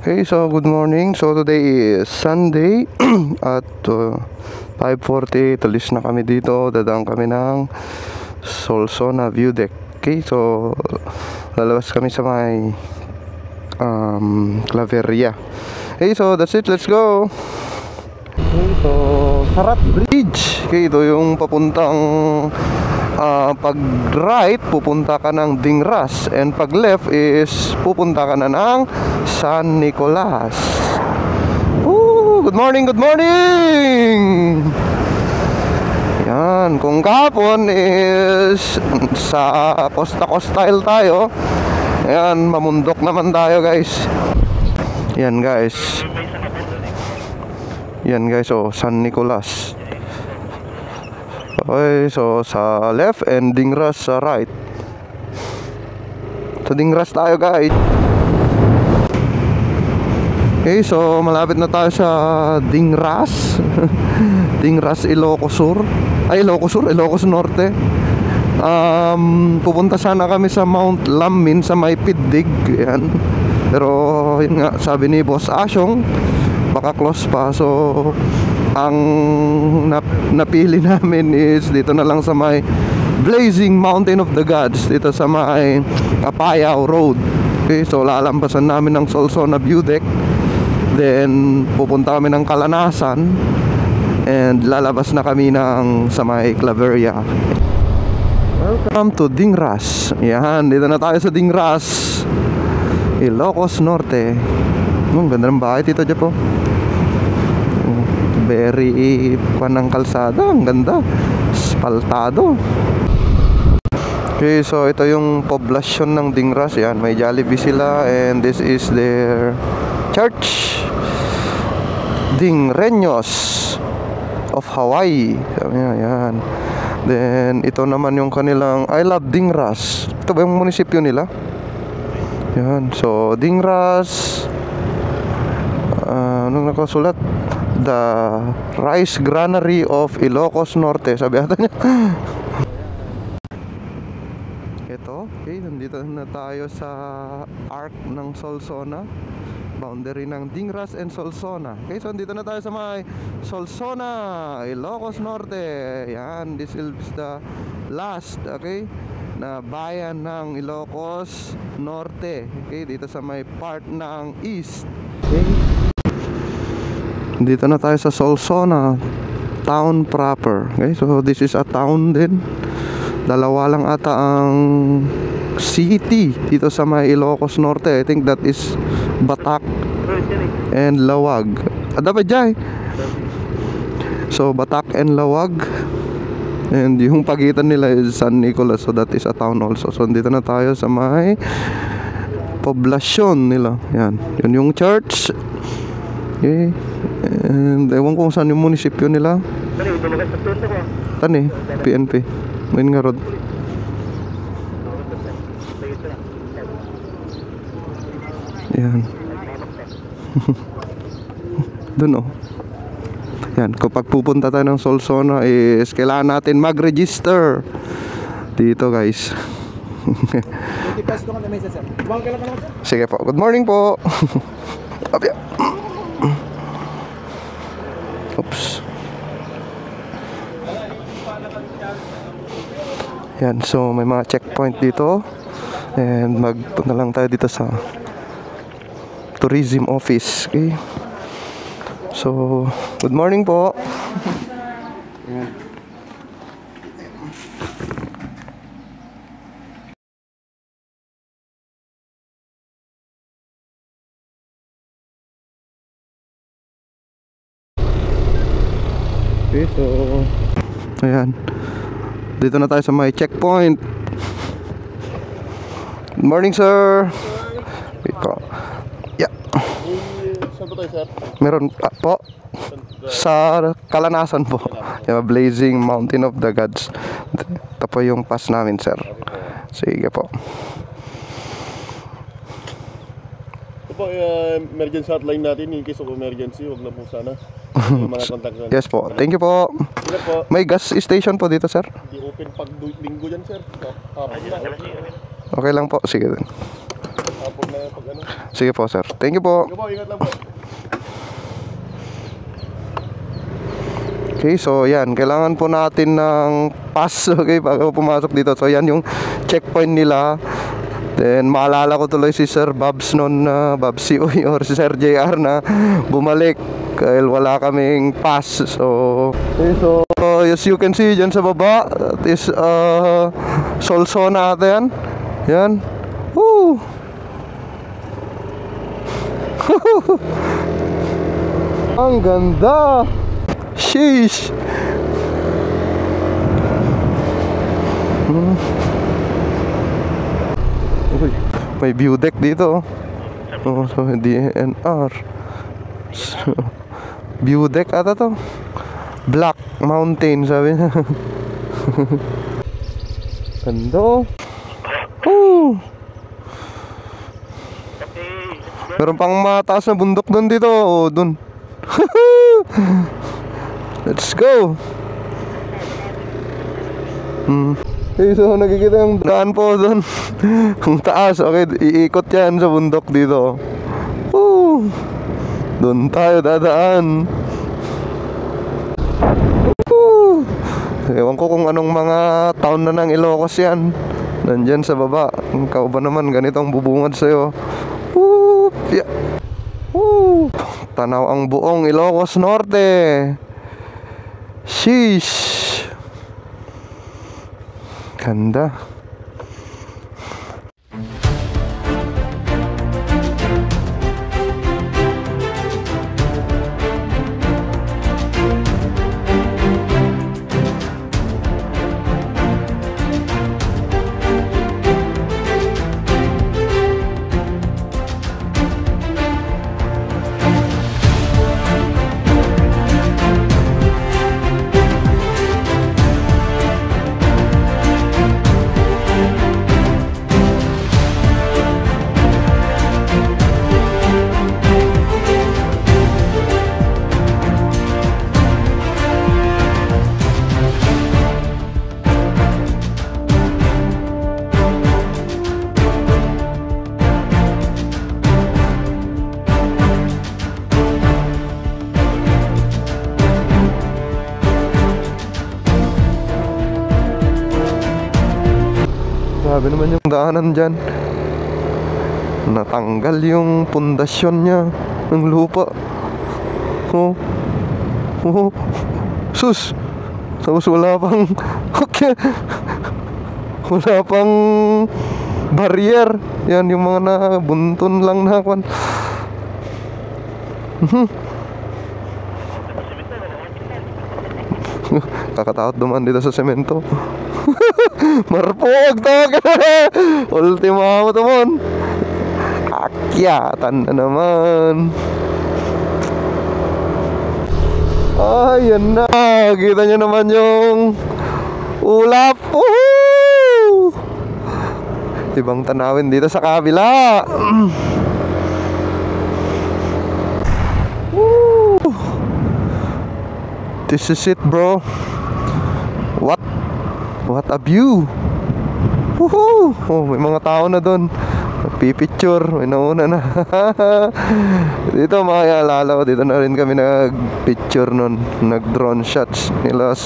Hey, so good morning. So today is Sunday at 5:40. Talis na kami dito. Dadaan kami ng Solsona View Deck. Okay, so lalabas kami sa may Claveria. Hey, so that's it. Let's go. Okay, so Sarat Bridge. Okay, ito yung papuntang pag right pupunta ka ng Dingras, and pag left is pupunta ka na ng San Nicolas. Good morning, good morning. Yan, kung kahapon is sa costa-coastyle tayo, yan, mamundok naman tayo guys. Yan guys, oh, San Nicolas. Okay, so sa left and Dingras sa right. So Dingras tayo guys. Okay, so malapit na tayo sa Dingras. Dingras, Ilocos Sur. Ilocos Norte. Pupunta sana kami sa Mount Lamin sa may Pidig. Yan. Pero yun nga, sabi ni Boss Asyong, baka close pa. So ang napili namin is dito na lang sa may Blazing Mountain of the Gods, dito sa may Apayao Road. Okay, so lalampasan namin ng Solsona View Deck, then pupunta kami ng Kalanasan, and lalabas na kami ng sa may Claveria. Welcome to Dingras. Yan, dito na tayo sa Dingras, Ilocos Norte. Ang ganda ng bahay dito dyan po. Very ng kalsada, ang ganda, spaltado. Okay, so ito yung poblasyon ng Dingras. Yan, may Jollibee sila, and this is their church, Dingreños of Hawaii. Yan. Then ito naman yung kanilang I Love Dingras. Ito ba yung munisipyo nila? Yan, so Dingras, anong nakasulat? The Rice Granary of Ilocos Norte, sabi ata niya. Ito, okay, nandito na tayo sa arc ng Solsona, boundary ng Dingras and Solsona. Okay, so nandito na tayo sa may Solsona, Ilocos Norte. Yan, this is the last, okay, na bayan ng Ilocos Norte. Okay, dito sa may part ng east. Okay, dito na tayo sa Solsona town proper. Okay, so this is a town din. Dalawa lang ata ang city dito sa may Ilocos Norte. I think that is Batak and Lawag. Dapat jay. So Batak and Lawag, and yung pagitan nila is San Nicolas, so that is a town also. So dito na tayo sa may poblasyon nila. Yan, yun yung church. Okay, and ewan ko kung saan yung munisipyo nila. Tani, PNP main nga road. Yan. Doon oh. Yan, kapag pupunta tayo ng Solsona is kailangan natin mag-register dito guys. Sige po, good morning po. Oops. Yan, so may mga checkpoint dito, and magpunta lang tayo dito sa tourism office. Okay, so good morning po. Yan. Okay, so ayan, dito na tayo sa may checkpoint. Good morning sir. Ito. Yeah. Saan po tayo sir? Meron po sa Kalanasan po, yung Blazing Mountain of the Gods. Ito po yung pass namin sir. Sige po. Ito po, emergency hotline natin. In case of emergency, wag na po sana mga contact sana. Yes po, thank you po. May gas station po dito sir? Di open pag linggo yan sir. Okay lang po, sige din. pag ano. Sige po, sir. Thank you po. Sige po, ingat lang po. Okay, so yan, kailangan po natin ng pass, okay, bago pumasok dito. So yan yung checkpoint nila. Then maalala ko tuloy si Sir Babs noon, Babsi or si Sir JR na bumalik dahil wala kaming pass. So, okay, so as you can see dyan sa baba, that is Solsona ata yan. Yan. Woo! Ang ganda! Sheesh! Uy, may view deck dito. Oh, so DNR. So, view deck ata to. Black Mountain sabi niya. Ganda. Oh. Meron pang mataas na bundok doon dito. Oh, doon. Let's go. Okay, so nakikita yung daan po doon. Ang taas. Okay, iikot yan sa bundok dito. Woo! Doon tayo dadaan. Woo! Ewan ko kung anong mga town na ng Ilocos yan. Nandyan sa baba. Ikaw ba naman ganito ang bubungad sa'yo? Woo! Yeah. Woo! Tanaw ang buong Ilocos Norte. Sheesh. Ganda. Grabe naman yung daanan dyan. Natanggal yung pundasyon niya ng lupa. Oh. Oh. Sus. Tapos wala pang okay. Wala pang barrier. Yan yung mga nabunton lang na kwan. Kakatakot dumaan dito sa semento. Marpog to. Ultima mo to mon. Akyatan na naman. Ayan na. Kita nyo naman yung ulap. Woohoo! Ibang tanawin dito sa kabila. Woo! This is it, bro. What a view. Woohoo! Oh, may mga tao na doon. Pipicture, may nauna na. Dito makikaalala ko, dito na rin kami nag-picture nun. Nag-drone shots nila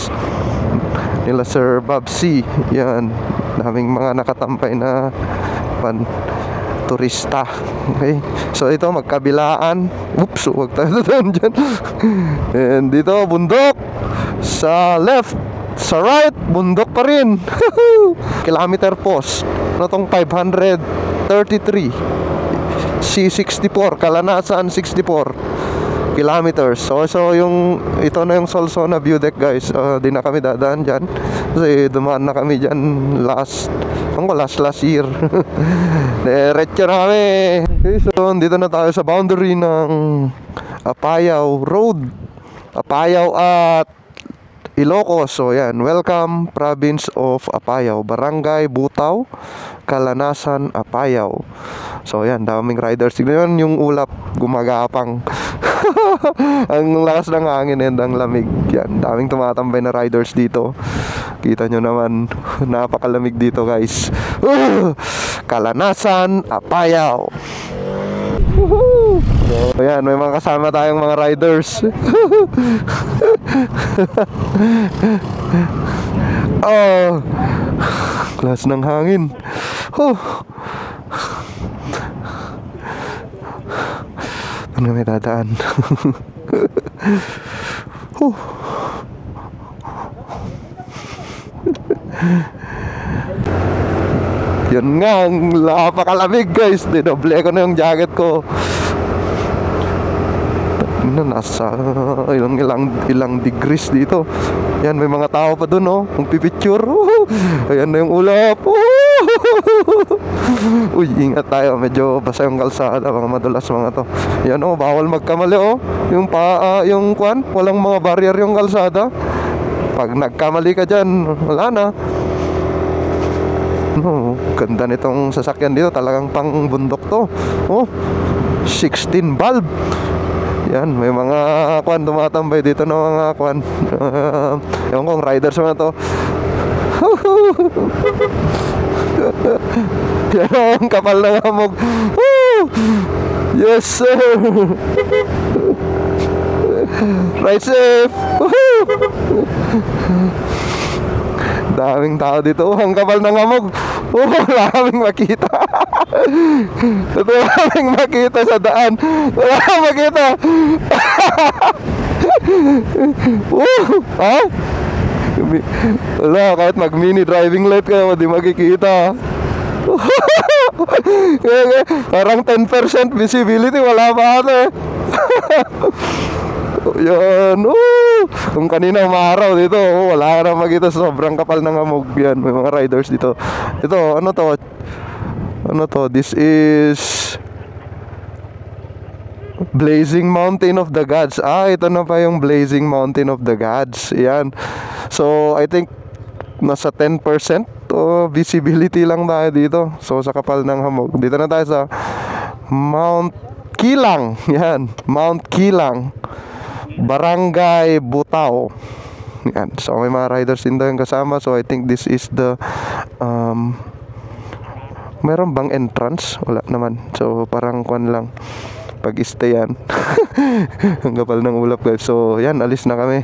Sir Babsi. Yan, daming mga nakatampay na turista. Okay, so ito magkabilaan. Oops, huwag tayo doon dyan. And dito bundok. Sa left, sa right, bundok pa rin. Kilometer post na tong 533 C64 Kalanasan 64 kilometers. So yung ito na yung Solsona view deck, guys. Di na kami dadaan dyan kasi dumaan na kami dyan last year. Diretso na kami. Okay, so dito na tayo sa boundary ng Apayao Road, Apayao at Ilocos. So yan, welcome province of Apayao, Barangay Butaw, Kalanasan, Apayao. So yan, daming riders. Tignan yung ulap, gumagapang. Ang lakas ng hangin and ang lamig. Yan, daming tumatambay na riders dito. Kita nyo naman, napakalamig dito, guys. Kalanasan, Apayao. Woohoo! So, ayan, may mga kasama tayong mga riders. Oh, klas ng hangin. Oh. Ano may dadaan? Yan nga, ang napakalamig guys. Dinoble ko na yung jacket ko. Nasa ilang degrees dito. Yan, may mga tao pa dun, oh. Ang pipicture. Ayan na yung ulap. Uy, ingat tayo. Medyo basa yung kalsada. Mga madulas mga to. Yan, oh, bawal magkamali, oh. Yung kwan, walang mga barrier yung kalsada. Pag nagkamali ka dyan, wala na. No, ganda nitong sasakyan dito. Talagang pang bundok to. Oh, 16 bulb. Yan, may mga kwan tumatambay dito na mga kwan. Ewan kong riders mga to. Yan, ang kapal ng hamog. Yes sir. Ride safe. Daming tao dito. Ang kapal ng hamog. Wala kaming makita. Wala kaming makita sa daan. Wala kaming makita. Ha? Wala, kahit mag mini driving light ka, hindi makikita. Parang 10% visibility. Wala pa ate. Yan, kung kanina umaraw dito, wala na makita, sobrang kapal ng hamog. Yan, may mga riders dito. Ito, ano to? This is Blazing Mountain of the Gods. Ito na pa yung Blazing Mountain of the Gods. Yan. So, I think nasa 10% visibility lang tayo dito. So, sa kapal ng hamog. Dito na tayo sa Mount Kilang. Yan, Mount Kilang, Barangay Butao. Yan. So may mga riders din daw yung kasama. So I think this is the meron bang entrance? Wala naman. So parang kwan lang, pag-stay yan. Ang kapal ng ulap guys. So yan, alis na kami.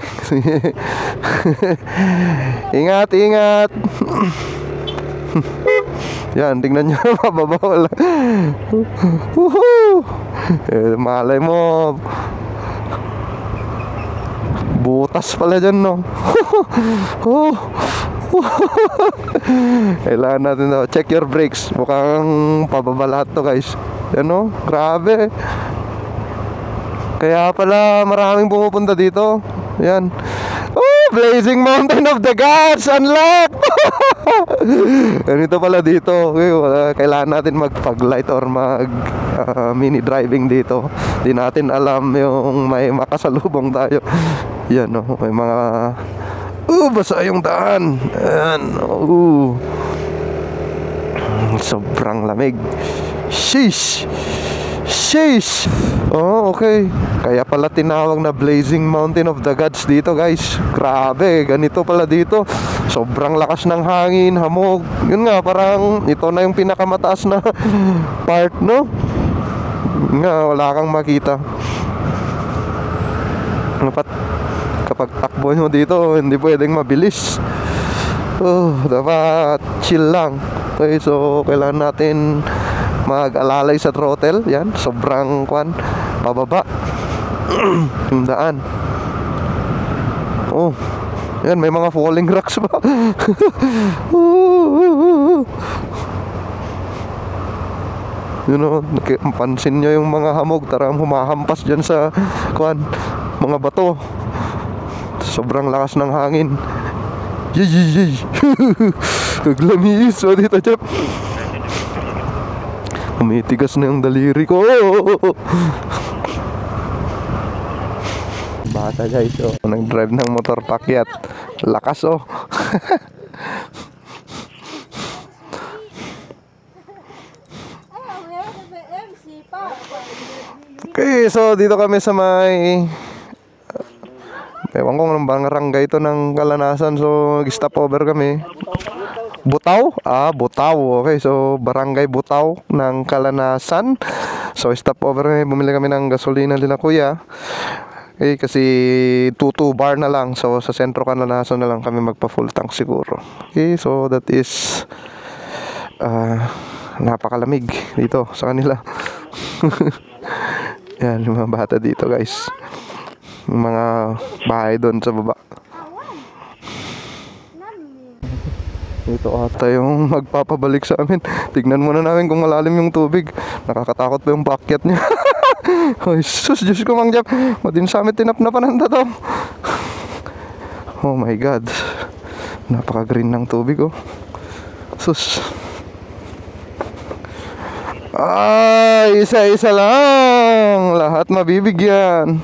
Ingat, ingat. Yan, tingnan nyo. Mababa lang. Malay mo, butas pala dyan, no? Kailangan natin na check your brakes. Mukhang pababa lahat to guys. Yan, no? Grabe. Kaya pala maraming pumupunta dito. Yan. Blazing Mountain of the Gods unlocked. Ganito pala dito. Kailangan natin mag-light or mag mini driving dito. Di natin alam yung may makasalubong tayo. Yan, no? May mga basa yung daan. Ayan. Sobrang lamig. Sheesh. Sheesh. Okay. Kaya pala tinawag na Blazing Mountain of the Gods dito guys. Grabe, ganito pala dito. Sobrang lakas ng hangin, hamog. Yun nga, parang ito na yung pinakamataas na part, no? Nga, wala kang makita. Kapag takbo nyo dito, hindi pwedeng mabilis. Dapat chill lang. Okay, so kailangan natin mag-alalay sa throttle. Yan, sobrang kwan, pababa. Yung daan. Yan, may mga falling rocks ba? You know, pansin nyo yung mga hamog. Tarang humahampas dyan sa kwan, mga bato. Sobrang lakas ng hangin. Yay. Naglamiis. Dito, Jeff. Umitigas na yung daliri ko. Bata guys, nag-drive ng motor pakyat. Lakas, Okay, so dito kami sa may ewan ko anong barangay ito ng Kalanasan. So nag-stop over kami. Butaw? Butaw. Okay, so Barangay Butaw ng Kalanasan. So stop over kami, bumili kami ng gasolina nila kuya. Okay, kasi 2 bar na lang. So sa sentro Kalanasan na lang kami magpa full tank siguro. Okay, so that is napakalamig dito sa kanila. Yan, yung mga bata dito guys. Yung mga bahay doon sa baba. Ito ata yung magpapabalik sa amin. Tignan muna namin kung malalim yung tubig. Nakakatakot pa yung paakyat niya. Ay sus, Diyos ko Mang Jap. Madin sa amin tinapnapan na to. Oh my God. Napaka green ng tubig oh. Sus. Ay, isa-isa lang. Lahat mabibigyan.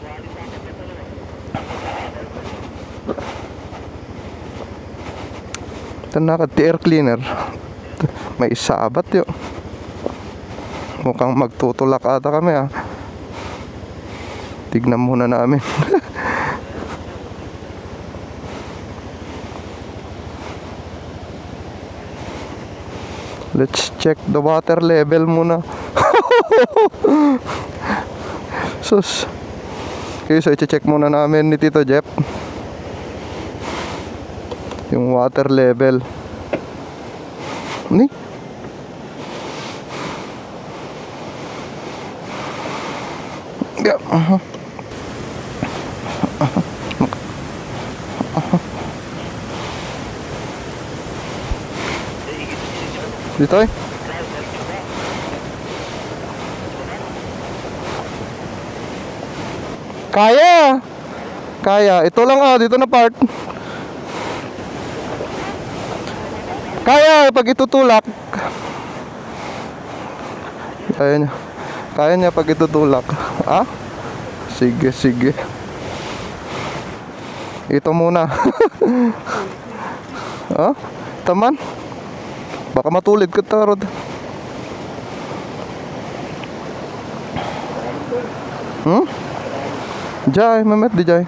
Ito naka-air cleaner. May isabat yun. Mukhang magtutulak ata kami ah. Tignan muna namin. Let's check the water level muna. Sus. Okay, so i-check muna namin ni Tito Jeff yung water level. Ni? Yeah. Dito eh. Kaya. Kaya. Ito lang dito na part. Kaya pag itutulak. Kaya niya. Kaya niya pag itutulak. Sige, sige. Ito muna. Taman. Baka matulid ka tarod. Jai, mamet di Jai.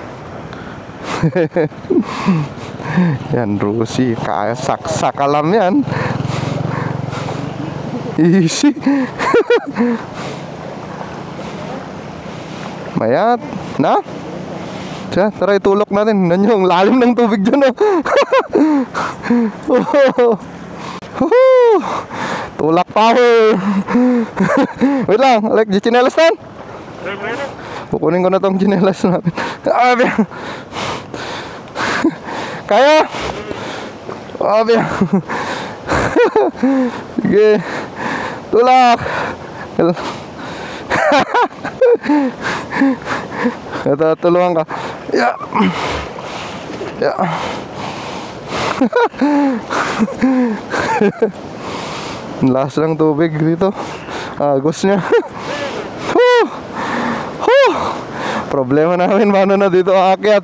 Yan, Rusi. Kaya saksak alam yan. Easy. Mayat. Na? Siya, tara itulok natin. Nan yung lalim ng tubig dyan Tulak power. Wait lang, like, di chinelas tan? Kukunin ko na tong chinelas natin. Kaya? Sige. Tulak. Ito, tulungan ka. Ya. Lakas ng tubig dito. Agos niya. Problema namin, paano na dito aakyat.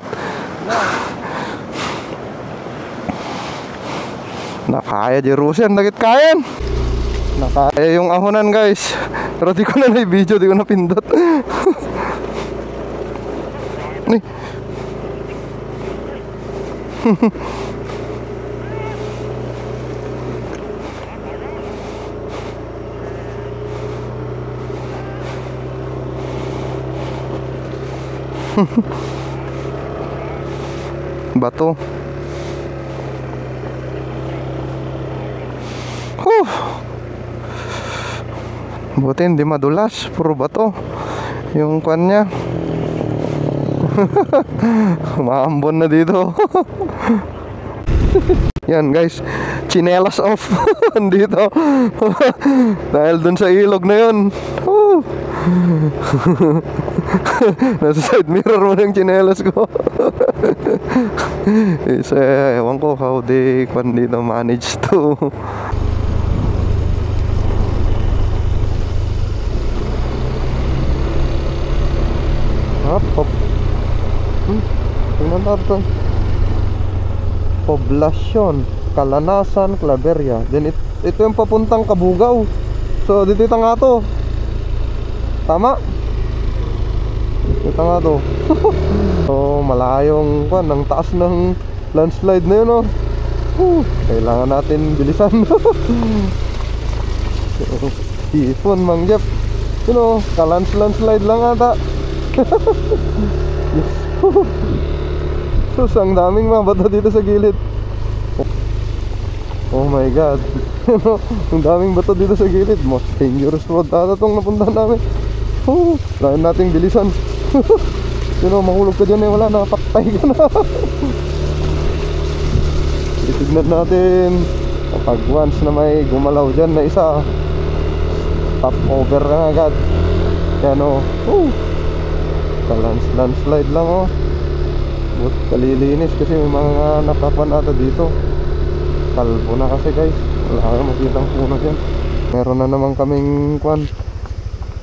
Nakaya di Rusian, nagit kayan. Nakaya yung ahonan guys. Pero di ko na na-video, di ko na pindot. Nih. Bato. Buti hindi madulas, puro bato yung kwan niya. Maambon na dito. Yan guys, chinelas off. Dito. Dahil dun sa ilog na yun. Nasa side mirror mo yung chinelas ko. So, ewan ko how they kwan dito manage to. Tingnan natin. Poblasyon Kalanasan, Claveria. Then ito yung papuntang Kabugaw. So dito nga to. Tama? Ito nga to. So malayong ang taas ng landslide na yun Kailangan natin bilisan. Ipon, Mang Jeff. Landslide lang ata. Sus, ang daming mga bato dito sa gilid. Oh my god. Ang daming bato dito sa gilid. Most dangerous road ata itong napuntahan namin. Kailangan nating bilisan. Mahulog ka dyan wala na, paktay ka na. Itignan natin. Kapag once na may gumalaw dyan na isa, top over ka na agad. Yan landslide lang but kalilinis kasi may mga nakapan ata dito. Kalbo na kasi guys, wala kang makitang puno dyan. Meron na naman kaming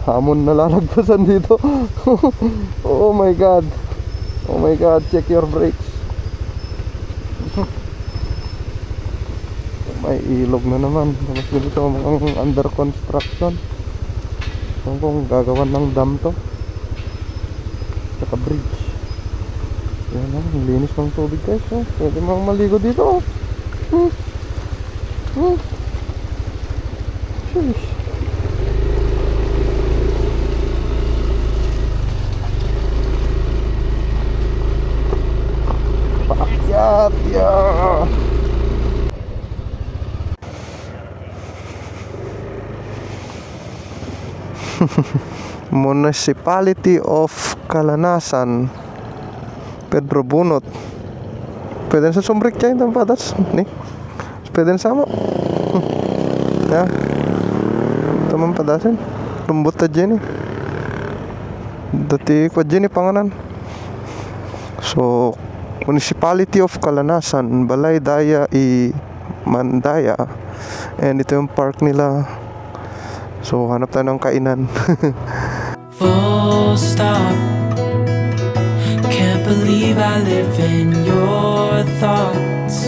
hamon na lalagpasan dito. Oh my god, check your brakes. May ilog na naman. Tapos dito mukhang under construction. Kung gagawan ng dam to, saka bridge. Yan lang, ang linis ng tubig guys. Pwede mga maligo dito. Sheesh. Paakyat, yeah. Municipality of Calanasan, Pedro Bunot. Pwede sa sumbrik dyan itong patas ni? Pwede sama. Ya, ito man padasin. Lumbot na dyan dati kwa dyan panganan. So Municipality of Calanasan, Balay Daya i Mandaya. And ito yung park nila. So hanap tayo ng kainan. Full stop. Can't believe I live in your thoughts.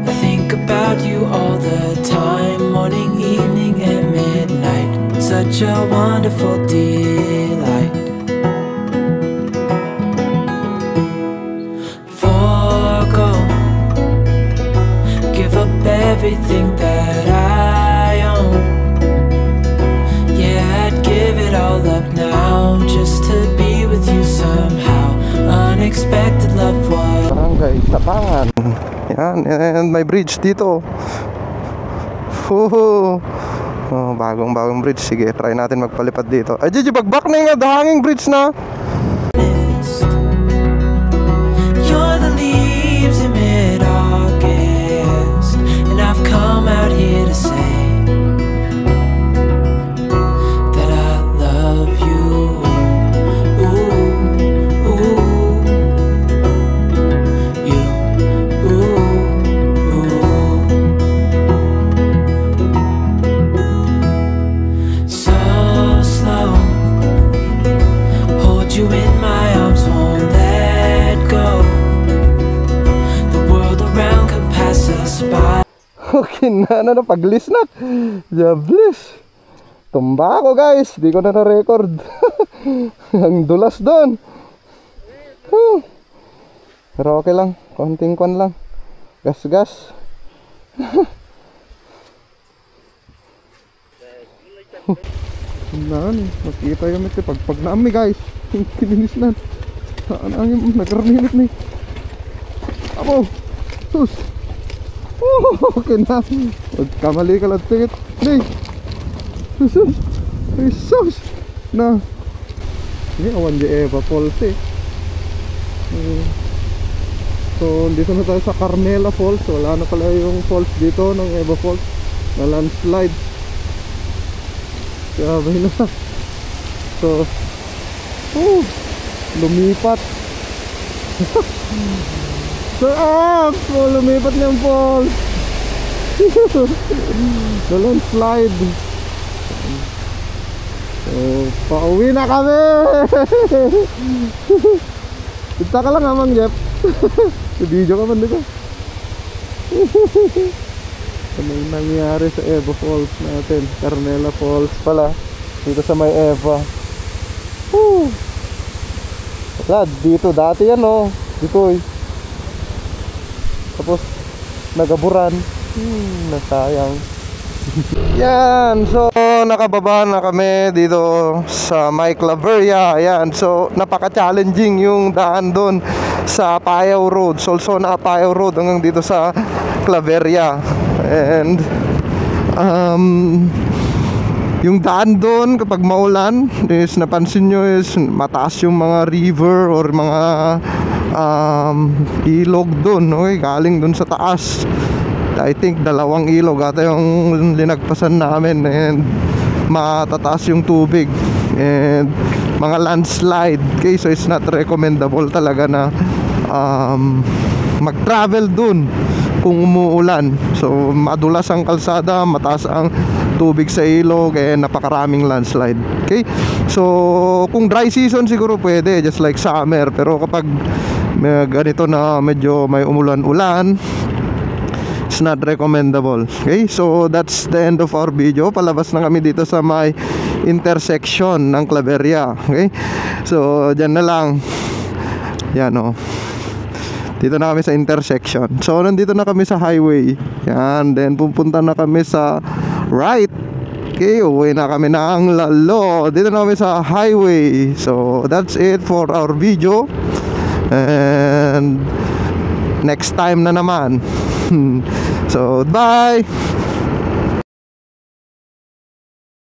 I think about you all the time, morning, evening, and midnight. Such a wonderful delight. Forgo, give up everything that I own. Give it all up now, just to be with you somehow. Unexpected love was Barangay Tapangan. Yan, and may bridge dito. Bagong bridge. Sige, try natin magpalipad dito. Ay, Gigi, bagbak na yung hanging bridge na. You're the leaves in mid-August, and I've come out here to say Okay na paglisnak. Jablis. Tumba ako guys. Di ko na na-record. Ang dulas doon. Pero okay lang. Konting kwan lang. Gas. Makita yung ito. Pagpag namin guys. Kininis na. Ang nagkarnilit ni. Abo. Sus. Okay na. Kamali ka lang tingit. Sus. Na. Ini awan di Eva Falls So dito na tayo sa Carmela Falls. Wala na pala yung falls dito ng Eva Falls na landslide. Grabe na. So lumipat. Lumipat na yung falls. The landslide. So pauwi na kami. Kita ka lang Mang Jeff. Video ka man dito. Ano yung nangyari sa Eva Falls natin? Carmela Falls pala. Dito sa may Eva. Dito dati yan Dito Tapos nagaburan. Nasayang. Yan, so nakababa na kami dito sa may Claveria. Yan, so napaka-challenging yung daan doon sa Apayao Road, Solsona Apayao Road hanggang dito sa Claveria. And yung daan doon kapag maulan is napansin nyo is mataas yung mga river or mga ilog doon, okay? Galing doon sa taas. I think 2 ilog ata yung linagpasan namin, and matataas yung tubig and mga landslide, okay? So it's not recommendable talaga na mag-travel dun kung umuulan. So madulas ang kalsada, mataas ang tubig sa ilog, and napakaraming landslide, okay? So kung dry season siguro pwede, just like summer. Pero kapag ganito na medyo may umulan-ulan, it's not recommendable, okay? So that's the end of our video. Palabas na kami dito sa may intersection ng Claveria, okay? So dyan na lang. Yan, oh. Dito na kami sa intersection. So nandito na kami sa highway. Yan, then pupunta na kami sa right. Okay, uwi na kami ng Lalo. Dito na kami sa highway. So that's it for our video. And next time na naman. So bye.